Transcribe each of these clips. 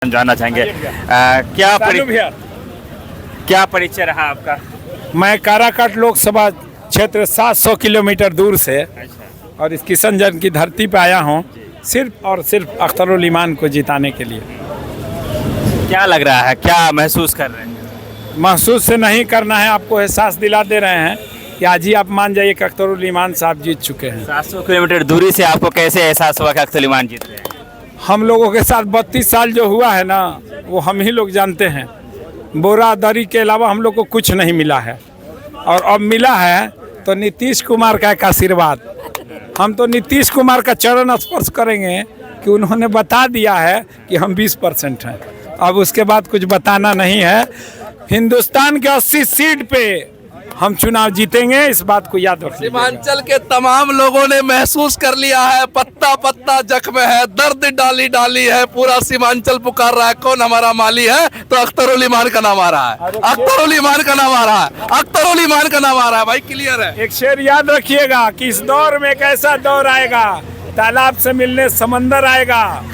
जानना चाहेंगे क्या परिचय रहा आपका? मैं काराकाट लोकसभा क्षेत्र 700 किलोमीटर दूर से और इस किशनगंज की धरती पे आया हूँ सिर्फ और सिर्फ अख्तरुल ईमान को जिताने के लिए। क्या लग रहा है, क्या महसूस कर रहे हैं? महसूस से नहीं करना है, आपको एहसास दिला दे रहे हैं कि आज ही आप मान जाइए कि अख्तरुल ईमान साहब जीत चुके हैं। 700 किलोमीटर दूरी से आपको कैसे एहसास हुआ कि अख्तरुल ईमान जीत रहे हैं? हम लोगों के साथ 32 साल जो हुआ है ना, वो हम ही लोग जानते हैं। बोरा दरी के अलावा हम लोग को कुछ नहीं मिला है, और अब मिला है तो नीतीश कुमार का एक आशीर्वाद। हम तो नीतीश कुमार का चरण स्पर्श करेंगे कि उन्होंने बता दिया है कि हम 20% हैं। अब उसके बाद कुछ बताना नहीं है। हिंदुस्तान के 80 सीट पे हम चुनाव जीतेंगे, इस बात को याद रखिए। सीमांचल के तमाम लोगों ने महसूस कर लिया है, पत्ता पत्ता जख्म है, दर्द डाली डाली है, पूरा सीमांचल पुकार रहा है कौन हमारा माली है, तो अख्तरुल ईमान का नाम आ रहा है, अख्तरुल ईमान का नाम आ रहा है, अख्तरुल ईमान का नाम आ रहा है। भाई क्लियर है। एक शेर याद रखिएगा कि इस दौर में एक ऐसा दौर आएगा, तालाब से मिलने समंदर आएगा।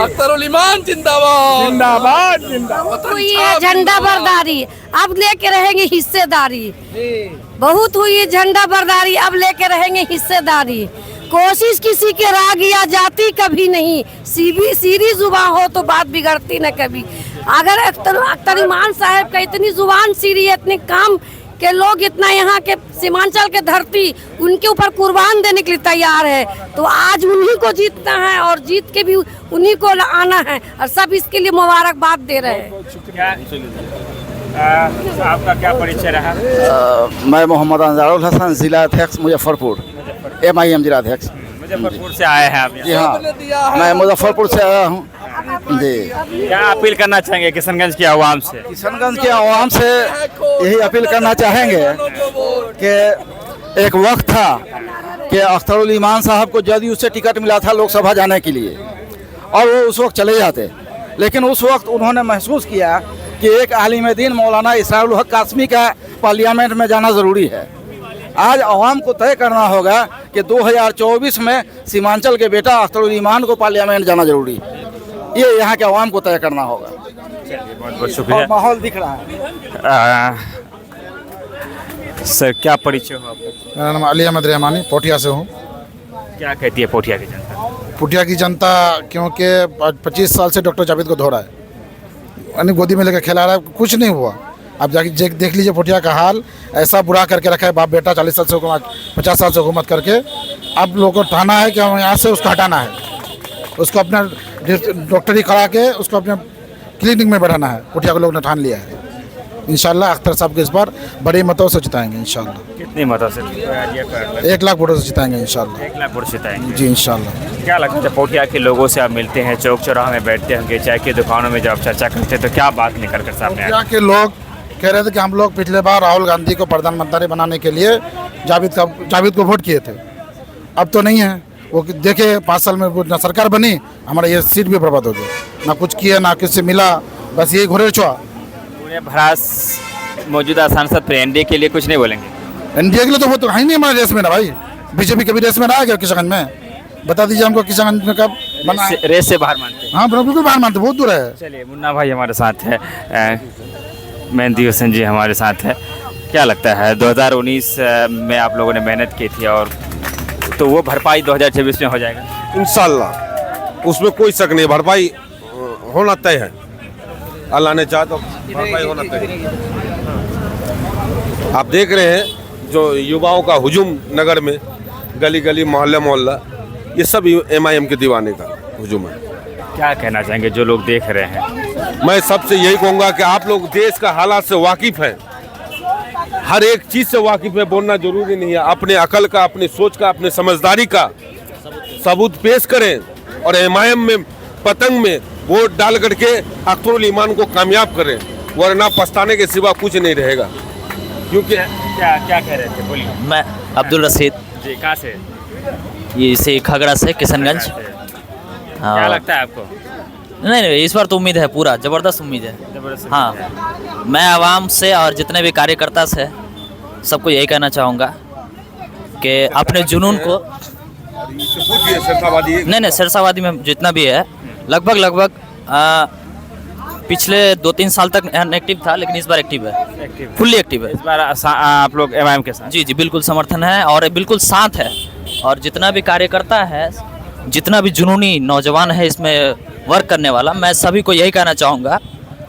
अख्तरुल ईमान जिंदाबाद जिंदाबाद जिंदाबाद। हुई है झंडा बरदारी, अब लेके रहेंगे हिस्सेदारी। बहुत हुई है झंडा बरदारी, अब लेके रहेंगे हिस्सेदारी। कोशिश किसी के राग या जाति कभी नहीं, सीधी जुबान हो तो बात बिगड़ती न कभी। अगर अख्तर ईमान साहब का इतनी जुबान सीधी है, इतने काम के लोग इतना यहाँ के सीमांचल के धरती उनके ऊपर कुर्बान देने के लिए तैयार है, तो आज उन्हीं को जीतना है और जीत के भी उन्हीं को आना है, और सब इसके लिए मुबारकबाद दे रहे हैं। आपका क्या परिचय रहा? मैं मोहम्मद अंजारुल हसन, जिला अध्यक्ष मुजफ्फरपुर, MIM जिला अध्यक्ष। मुजफ्फरपुर से आए हैं आप? जी हाँ, मैं मुजफ्फरपुर से आया हूँ जी। क्या अपील करना चाहेंगे किशनगंज की आवाम से? किशनगंज के आवाम से यही अपील करना चाहेंगे कि एक वक्त था कि अख्तरुल ईमान साहब को जदयू से टिकट मिला था लोकसभा जाने के लिए, और वो उस वक्त चले जाते, लेकिन उस वक्त उन्होंने महसूस किया कि एक आलिम दीन मौलाना इस्राइल हक कासमी का पार्लियामेंट में जाना ज़रूरी है। आज आवाम को तय करना होगा कि 2024 में सीमांचल के बेटा अख्तरुल ईमान को पार्लियामेंट जाना जरूरी है। ये यहाँ के आवाम को तय करना होगा। बहुत बहुत शुक्रिया। और माहौल दिख रहा है। सर क्या परिचय हो आपका? मेरा नाम अली अहमद रहमानी, पोठिया से हूँ। क्या कहती है पोठिया की जनता? पोठिया की जनता क्योंकि 25 साल से डॉक्टर जावेद को धो रहा है, यानी गोदी में लेकर खिला रहा है, कुछ नहीं हुआ। अब जाके देख लीजिए पोठिया का हाल, ऐसा बुरा करके रखा है बाप बेटा 40 साल से हुकूमत, 50 साल से हुकूमत करके। अब लोगों को ठाना है कि हम यहाँ से उसको हटाना है, उसको अपना डॉक्टरी करा के उसको अपने क्लिनिक में बैठाना है। पोठिया को लोग ने ठान लिया है। इंशाल्लाह अख्तर साहब को इस बार बड़े मतों से जिताएंगे इंशाल्लाह। कितने मतों से? 1 लाख वोटों से जिताएंगे इंशाल्लाह। 1 लाख वोट जिताएंगे जी इंशाल्लाह। क्या लगता है पोठिया के लोगों से आप मिलते हैं, चौक चौराहे में बैठते होंगे, चाय की दुकानों में जब आप चर्चा करते हैं, तो क्या बात निकल कर सामने पोठिया के लोग कह रहे थे कि हम लोग पिछले बार राहुल गांधी को प्रधानमंत्री बनाने के लिए जावेद को वोट किए थे, अब तो नहीं है। वो देखे 5 साल में ना सरकार बनी, हमारा ये सीट भी बर्बाद हो गई, ना कुछ किया ना किससे मिला, बस यही घुरे छुआ। पूरे भरास मौजूदा सांसद पर एनडीए के लिए कुछ नहीं बोलेंगे? एनडीए के लिए तो वो तो है ही नहीं हमारे रेस में ना भाई। बीजेपी कभी रेस में रहा है क्या किशनगंज में? बता दीजिए हमको किशनगंज में कब बना? रेस से बाहर मानते हैं? हाँ बिल्कुल बाहर मानते, बहुत दूर है। चलिए मुन्ना भाई हमारे साथ है, मेहंदी हुसैन जी हमारे साथ है। क्या लगता है 2019 में आप लोगों ने मेहनत की थी, और तो वो भरपाई 2024 में हो जाएगा इंशाल्लाह? उसमें कोई शक नहीं, भरपाई होना तय है। अल्लाह ने चाहा तो भरपाई होना तय है। आप देख रहे हैं जो युवाओं का हुजूम नगर में, गली गली मोहल्ला मोहल्ला, ये सब MIM के दीवाने का हुजूम है। क्या कहना चाहेंगे जो लोग देख रहे हैं? मैं सबसे यही कहूँगा कि आप लोग देश का हालात से वाकिफ़ हैं, हर एक चीज़ से वाकिफ़ है, बोलना जरूरी नहीं है। अपने अकल का, अपनी सोच का, अपने समझदारी का सबूत पेश करें, और MIM में पतंग में वोट डाल करके अख्तरुल ईमान को कामयाब करें, वरना पछताने के सिवा कुछ नहीं रहेगा। क्योंकि क्या कह रहे थे, बोलिए। मैं अब्दुल रशीद जी, कहाँ से? ये इसे खगड़ा से, किशनगंज। क्या लगता है आपको? नहीं, इस बार तो उम्मीद है, पूरा ज़बरदस्त उम्मीद है। हाँ, मैं आवाम से और जितने भी कार्यकर्ता से सबको यही कहना चाहूँगा कि अपने जुनून को, नहीं सिरसावादी में जितना भी है लगभग पिछले 2-3 साल तक इनएक्टिव था, लेकिन इस बार एक्टिव है, फुल्ली एक्टिव है। इस बार आप लोग एमआईएम के साथ? जी जी, बिल्कुल समर्थन है और बिल्कुल साथ है। और जितना भी कार्यकर्ता है, जितना भी जुनूनी नौजवान है इसमें वर्क करने वाला, मैं सभी को यही कहना चाहूँगा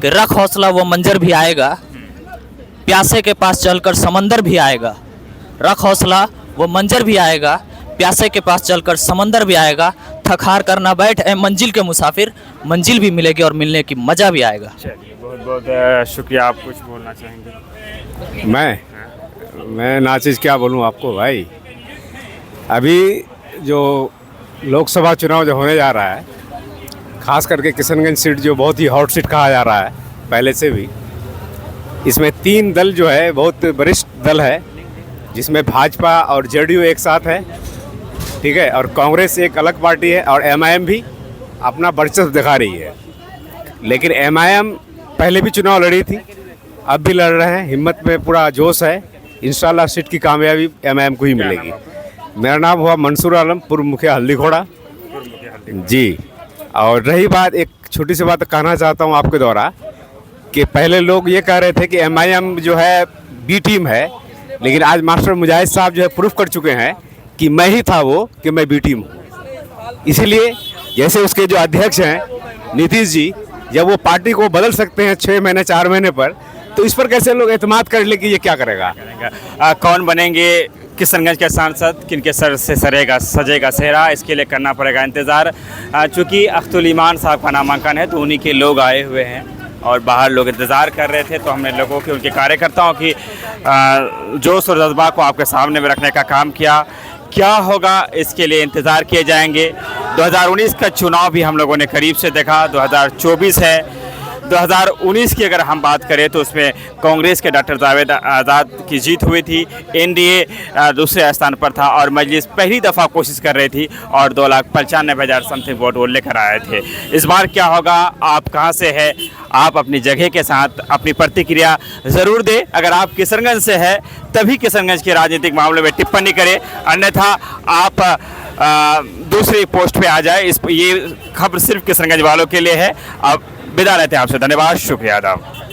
कि रख हौसला, वो मंजर भी आएगा, प्यासे के पास चलकर समंदर भी आएगा। रख हौसला, वो मंजर भी आएगा, प्यासे के पास चलकर समंदर भी आएगा। थक हार कर ना बैठ ए मंजिल के मुसाफिर, मंजिल भी मिलेगी और मिलने की मज़ा भी आएगा। चलिए, बहुत बहुत शुक्रिया। आप कुछ बोलना चाहेंगे? मैं नाचिज क्या बोलूं आपको भाई। अभी जो लोकसभा चुनाव जो होने जा रहा है, खास करके किशनगंज सीट जो बहुत ही हॉट सीट कहा जा रहा है पहले से भी, इसमें 3 दल जो है बहुत वरिष्ठ दल है, जिसमें भाजपा और जेडीयू एक साथ है, ठीक है, और कांग्रेस एक अलग पार्टी है, और एमआईएम भी अपना वर्चस्व दिखा रही है। लेकिन एमआईएम पहले भी चुनाव लड़ी थी, अब भी लड़ रहे हैं, हिम्मत में पूरा जोश है। इंशाल्लाह सीट की कामयाबी एमआईएम को ही मिलेगी। मेरा नाम हुआ मंसूर आलम, पूर्व मुखिया हल्दी घोड़ा जी। और रही बात, एक छोटी सी बात कहना चाहता हूँ आपके द्वारा, कि पहले लोग ये कह रहे थे कि एमआईएम जो है बी टीम है, लेकिन आज मास्टर मुजाहिद साहब जो है प्रूफ कर चुके हैं कि मैं ही था वो, कि मैं बी टीम हूँ। इसीलिए जैसे उसके जो अध्यक्ष हैं नीतीश जी, जब वो पार्टी को बदल सकते हैं 6 महीने 4 महीने पर, तो इस पर कैसे लोग एतमाद कर ले कि ये क्या करेगा? कौन बनेंगे किशनगंज के सांसद, किनके सर से सजेगा सेहरा, इसके लिए करना पड़ेगा इंतज़ार। चूँकि अख्तरुल ईमान साहब का नामांकन है, तो उन्हीं के लोग आए हुए हैं और बाहर लोग इंतज़ार कर रहे थे, तो हमने लोगों की, उनके कार्यकर्ताओं की जोश और जज्बा को आपके सामने में रखने का काम किया। क्या होगा इसके लिए इंतज़ार किए जाएंगे। 2019 का चुनाव भी हम लोगों ने करीब से देखा, 2024 है। 2019 की अगर हम बात करें तो उसमें कांग्रेस के डॉक्टर जावेद आज़ाद की जीत हुई थी, एनडीए दूसरे स्थान पर था और मजलिस पहली दफ़ा कोशिश कर रही थी और 2,95,000 समथिंग वोट वो लेकर आए थे। इस बार क्या होगा, आप कहां से है, आप अपनी जगह के साथ अपनी प्रतिक्रिया ज़रूर दें। अगर आप किशनगंज से है तभी किशनगंज के राजनीतिक मामलों में टिप्पणी करें, अन्यथा आप दूसरी पोस्ट पे आ जाए। ये खबर सिर्फ किशनगंज वालों के लिए है। अब विदा लेते हैं आपसे, धन्यवाद, शुक्रिया, आदाब।